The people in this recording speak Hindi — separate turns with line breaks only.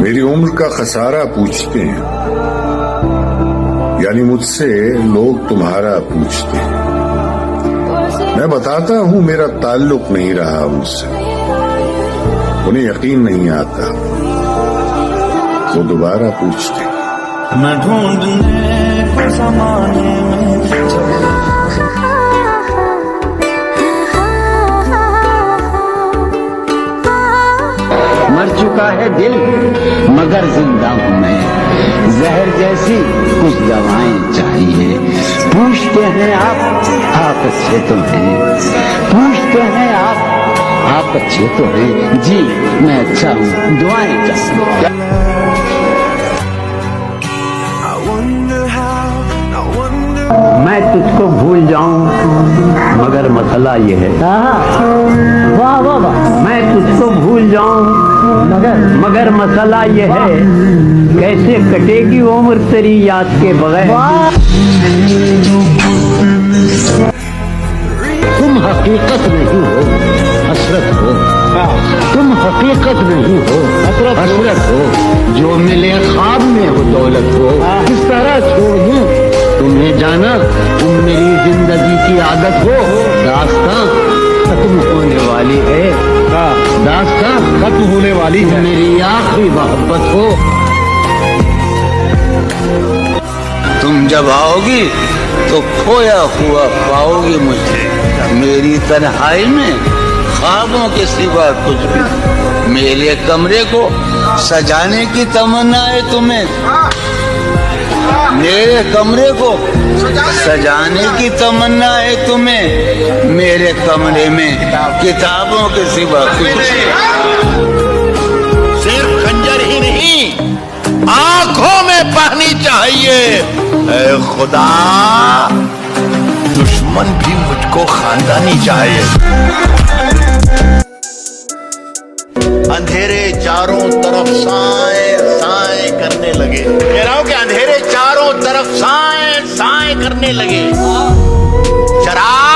मेरी उम्र का खसारा पूछते हैं, यानी मुझसे लोग तुम्हारा पूछते हैं। मैं बताता हूं मेरा ताल्लुक नहीं रहा उनसे, उन्हें यकीन नहीं आता, वो दोबारा पूछते हैं।
मैं ढूंढने को ज़माने में
मर चुका है दिल मगर जिंदा हूँ मैं, जहर जैसी कुछ दवाएं चाहिए। पूछते हैं आप अच्छे तो हैं, पूछते हैं आप अच्छे तो हैं। जी मैं अच्छा हूँ, दुआएं चाहिए। मैं तुझको भूल जाऊं मगर मसला ये है, वाह वाह वाह, मैं तुझको भूल जाऊं मगर मसला ये है, कैसे कटेगी उम्र तेरी याद के बगैर। तुम हकीकत नहीं हो, हसरत हो। तुम हकीकत नहीं हो, हसरत हो। जो मिले ख्वाब में हो दौलत हो, किस तरह छोड़ दूं तुम्हें जाना। तुम मेरी जिंदगी की आदत हो, दास्तां खत्म होने वाली है, दास्तां खत्म होने वाली है। मेरी आखिरी मोहब्बत हो।
तुम जब आओगी तो खोया हुआ पाओगी मुझे, मेरी तन्हाई में ख्वाबों के सिवा कुछ भी। मेरे कमरे को सजाने की तमन्ना है तुम्हें, मेरे कमरे को सजाने की तमन्ना है तुम्हें। मेरे कमरे में किताबों के सिवा कुछ सिर्फ खंजर ही नहीं, आंखों में पानी चाहिए। ऐ खुदा, दुश्मन भी मुझको खानदानी चाहिए। अंधेरे चारों तरफ साए साए करने लगे। कह रहा हूं कि अंधेरे चारों तरफ साए साए करने लगे। शराब